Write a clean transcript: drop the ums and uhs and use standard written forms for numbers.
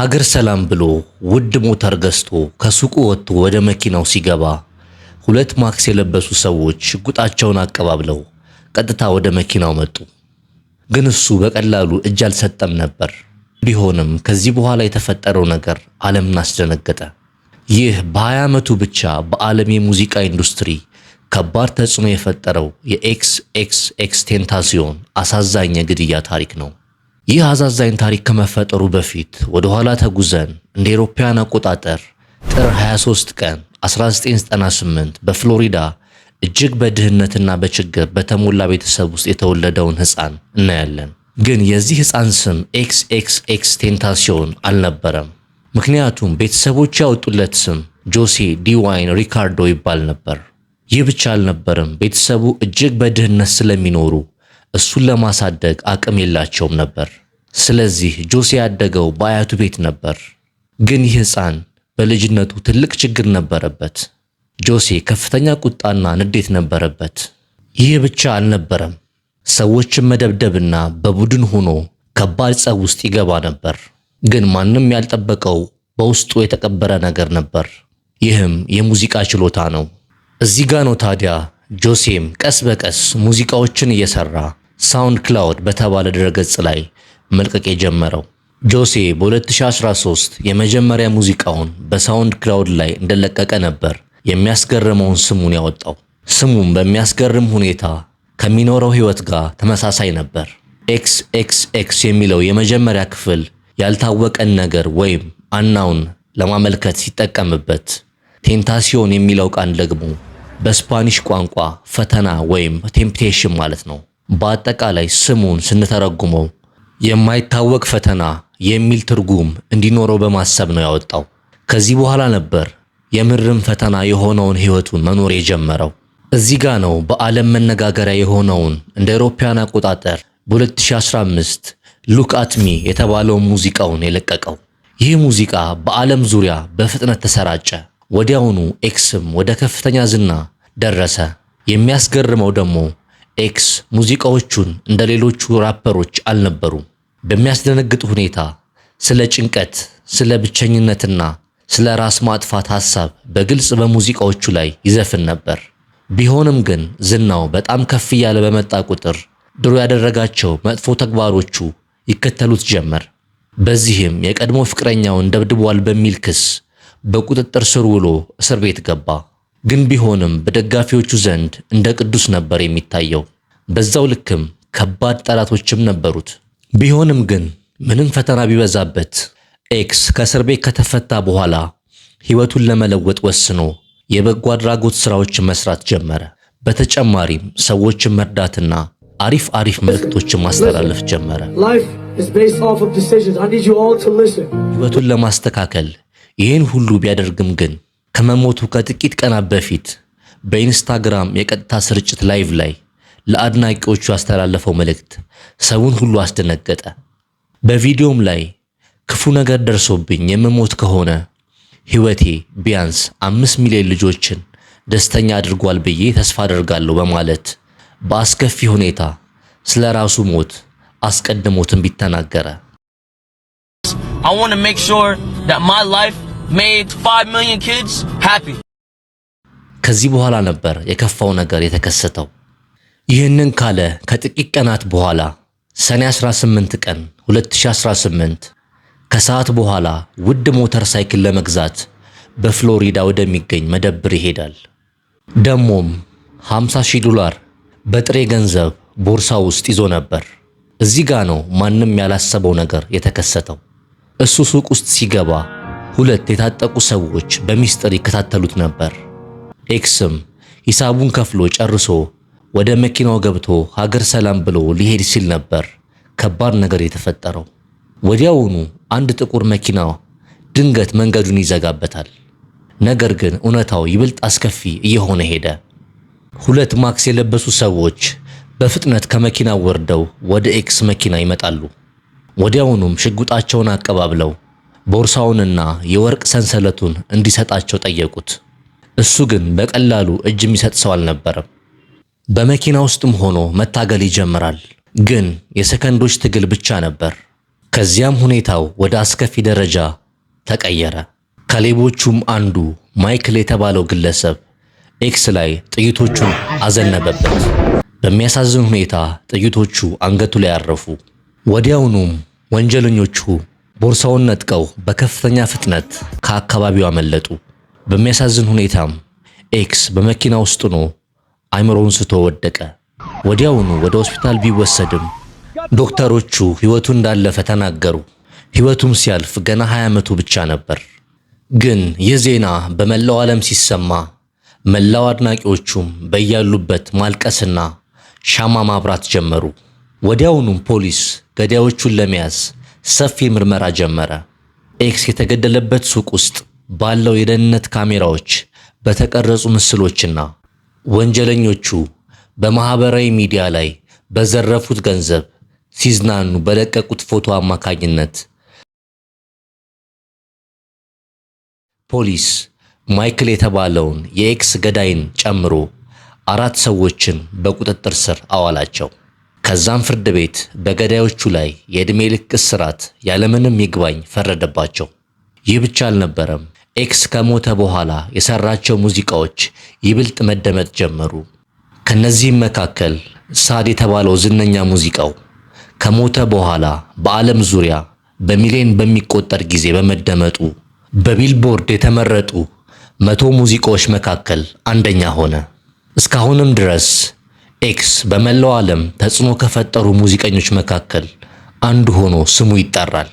ሀገር ሰላም ብሎ ውድ ሞተር ገዝቶ ከሱቁ ወጥቶ ወደ መኪናው ሲገባ ሁለት ማክስ የለበሱ ሰዎች ሽጉጣቸውን አቀባብለው ቀጥታ ወደ መኪናው መጡ። ግን እሱ በቀላሉ እጅ አልሰጠም ነበር። ቢሆንም ከዚህ በኋላ የተፈጠረው ነገር ዓለምን አስደነገጠ። ይህ በ20 ዓመቱ ብቻ በዓለም የሙዚቃ ኢንዱስትሪ ከባድ ተጽዕኖ የፈጠረው የኤክስ ቴንታሲዮን አሳዛኝ የግድያ ታሪክ ነው። ይህ አሳዛኝ ታሪክ ከመፈጠሩ በፊት ወደ ኋላ ተጉዘን እንደ አውሮፓውያን አቆጣጠር ጥር 23 ቀን 1998 በፍሎሪዳ እጅግ በድህነትና በችግር በተሞላ ቤተሰብ ውስጥ የተወለደውን ሕፃን እናያለን። ግን የዚህ ሕፃን ስም ኤክስ ቴንታሲዮን አልነበረም። ምክንያቱም ቤተሰቦቹ ያወጡለት ስም ጆሴ ዲዋይን ሪካርዶ ይባል ነበር። ይህ ብቻ አልነበረም፣ ቤተሰቡ እጅግ በድህነት ስለሚኖሩ እሱን ለማሳደግ አቅም የላቸውም ነበር። ስለዚህ ጆሴ ያደገው በአያቱ ቤት ነበር። ግን ይህ ሕፃን በልጅነቱ ትልቅ ችግር ነበረበት። ጆሴ ከፍተኛ ቁጣና ንዴት ነበረበት። ይህ ብቻ አልነበረም፣ ሰዎችን መደብደብና በቡድን ሆኖ ከባድ ጸብ ውስጥ ይገባ ነበር። ግን ማንም ያልጠበቀው በውስጡ የተቀበረ ነገር ነበር። ይህም የሙዚቃ ችሎታ ነው። እዚህ ጋ ነው ታዲያ ጆሴም ቀስ በቀስ ሙዚቃዎችን እየሰራ ሳውንድ ክላውድ በተባለ ድረገጽ ላይ መልቀቅ የጀመረው። ጆሴ በ2013 የመጀመሪያ ሙዚቃውን በሳውንድ ክላውድ ላይ እንደለቀቀ ነበር የሚያስገርመውን ስሙን ያወጣው። ስሙም በሚያስገርም ሁኔታ ከሚኖረው ሕይወት ጋር ተመሳሳይ ነበር። ኤክስ የሚለው የመጀመሪያ ክፍል ያልታወቀን ነገር ወይም አናውን ለማመልከት ሲጠቀምበት፣ ቴንታሲዮን የሚለው ቃል ደግሞ በስፓኒሽ ቋንቋ ፈተና ወይም ቴምፕቴሽን ማለት ነው። በአጠቃላይ ስሙን ስንተረጉመው የማይታወቅ ፈተና የሚል ትርጉም እንዲኖረው በማሰብ ነው ያወጣው። ከዚህ በኋላ ነበር የምርም ፈተና የሆነውን ሕይወቱን መኖር የጀመረው። እዚህ ጋ ነው በዓለም መነጋገሪያ የሆነውን እንደ አውሮፓውያን አቆጣጠር በ2015 ሉክ አት ሚ የተባለውን ሙዚቃውን የለቀቀው። ይህ ሙዚቃ በዓለም ዙሪያ በፍጥነት ተሰራጨ። ወዲያውኑ ኤክስም ወደ ከፍተኛ ዝና ደረሰ። የሚያስገርመው ደግሞ ኤክስ ሙዚቃዎቹን እንደ ሌሎቹ ራፐሮች አልነበሩም። በሚያስደነግጥ ሁኔታ ስለ ጭንቀት፣ ስለ ብቸኝነትና ስለ ራስ ማጥፋት ሐሳብ በግልጽ በሙዚቃዎቹ ላይ ይዘፍን ነበር። ቢሆንም ግን ዝናው በጣም ከፍ እያለ በመጣ ቁጥር ድሮ ያደረጋቸው መጥፎ ተግባሮቹ ይከተሉት ጀመር። በዚህም የቀድሞ ፍቅረኛውን ደብድቧል በሚል ክስ በቁጥጥር ስር ውሎ እስር ቤት ገባ። ግን ቢሆንም በደጋፊዎቹ ዘንድ እንደ ቅዱስ ነበር የሚታየው። በዛው ልክም ከባድ ጠላቶችም ነበሩት። ቢሆንም ግን ምንም ፈተና ቢበዛበት ኤክስ ከእስር ቤት ከተፈታ በኋላ ሕይወቱን ለመለወጥ ወስኖ የበጎ አድራጎት ሥራዎችን መስራት ጀመረ። በተጨማሪም ሰዎችን መርዳትና አሪፍ መልእክቶችን ማስተላለፍ ጀመረ። ሕይወቱን ለማስተካከል ይህን ሁሉ ቢያደርግም ግን ከመሞቱ ከጥቂት ቀናት በፊት በኢንስታግራም የቀጥታ ስርጭት ላይቭ ላይ ለአድናቂዎቹ ያስተላለፈው መልእክት ሰውን ሁሉ አስደነገጠ። በቪዲዮም ላይ ክፉ ነገር ደርሶብኝ የምሞት ከሆነ ሕይወቴ ቢያንስ 5 ሚሊዮን ልጆችን ደስተኛ አድርጓል ብዬ ተስፋ አደርጋለሁ በማለት በአስከፊ ሁኔታ ስለ ራሱ ሞት አስቀድሞ ትንቢት ተናገረ። I want to make sure that my life made 5 million kids happy. ከዚህ በኋላ ነበር የከፋው ነገር የተከሰተው። ይህንን ካለ ከጥቂት ቀናት በኋላ ሰኔ 18 ቀን 2018 ከሰዓት በኋላ ውድ ሞተር ሳይክል ለመግዛት በፍሎሪዳ ወደሚገኝ መደብር ይሄዳል። ደሞም $50,000 በጥሬ ገንዘብ ቦርሳ ውስጥ ይዞ ነበር። እዚህ ጋ ነው ማንም ያላሰበው ነገር የተከሰተው። እሱ ሱቅ ውስጥ ሲገባ ሁለት የታጠቁ ሰዎች በሚስጥር ይከታተሉት ነበር። ኤክስም ሂሳቡን ከፍሎ ጨርሶ ወደ መኪናው ገብቶ ሀገር ሰላም ብሎ ሊሄድ ሲል ነበር ከባድ ነገር የተፈጠረው። ወዲያውኑ አንድ ጥቁር መኪና ድንገት መንገዱን ይዘጋበታል። ነገር ግን እውነታው ይበልጥ አስከፊ እየሆነ ሄደ። ሁለት ማክስ የለበሱ ሰዎች በፍጥነት ከመኪናው ወርደው ወደ ኤክስ መኪና ይመጣሉ። ወዲያውኑም ሽጉጣቸውን አቀባብለው ቦርሳውንና የወርቅ ሰንሰለቱን እንዲሰጣቸው ጠየቁት። እሱ ግን በቀላሉ እጅ የሚሰጥ ሰው አልነበረም። በመኪና ውስጥም ሆኖ መታገል ይጀምራል። ግን የሰከንዶች ትግል ብቻ ነበር። ከዚያም ሁኔታው ወደ አስከፊ ደረጃ ተቀየረ። ከሌቦቹም አንዱ ማይክል የተባለው ግለሰብ ኤክስ ላይ ጥይቶቹን አዘነበበት። በሚያሳዝን ሁኔታ ጥይቶቹ አንገቱ ላይ አረፉ። ወዲያውኑም ወንጀለኞቹ ቦርሳውን ነጥቀው በከፍተኛ ፍጥነት ከአካባቢው አመለጡ። በሚያሳዝን ሁኔታም ኤክስ በመኪና ውስጥ ሆኖ አይምሮውን ስቶ ወደቀ። ወዲያውኑ ወደ ሆስፒታል ቢወሰድም ዶክተሮቹ ሕይወቱ እንዳለፈ ተናገሩ። ሕይወቱም ሲያልፍ ገና 20 ዓመቱ ብቻ ነበር። ግን ይህ ዜና በመላው ዓለም ሲሰማ መላው አድናቂዎቹም በያሉበት ማልቀስና ሻማ ማብራት ጀመሩ። ወዲያውኑም ፖሊስ ገዳዮቹን ለመያዝ ሰፊ ምርመራ ጀመረ። ኤክስ የተገደለበት ሱቅ ውስጥ ባለው የደህንነት ካሜራዎች በተቀረጹ ምስሎችና ወንጀለኞቹ በማህበራዊ ሚዲያ ላይ በዘረፉት ገንዘብ ሲዝናኑ በለቀቁት ፎቶ አማካኝነት ፖሊስ ማይክል የተባለውን የኤክስ ገዳይን ጨምሮ 4 ሰዎችን በቁጥጥር ስር አዋላቸው። ከዛም ፍርድ ቤት በገዳዮቹ ላይ የዕድሜ ልክ እስራት ያለምንም ይግባኝ ፈረደባቸው። ይህ ብቻ አልነበረም። ኤክስ ከሞተ በኋላ የሰራቸው ሙዚቃዎች ይብልጥ መደመጥ ጀመሩ። ከነዚህም መካከል ሳድ የተባለው ዝነኛ ሙዚቃው ከሞተ በኋላ በዓለም ዙሪያ በሚሊዮን በሚቆጠር ጊዜ በመደመጡ በቢልቦርድ የተመረጡ 100 ሙዚቃዎች መካከል አንደኛ ሆነ። እስካሁንም ድረስ ኤክስ በመላው ዓለም ተጽዕኖ ከፈጠሩ ሙዚቀኞች መካከል አንዱ ሆኖ ስሙ ይጠራል።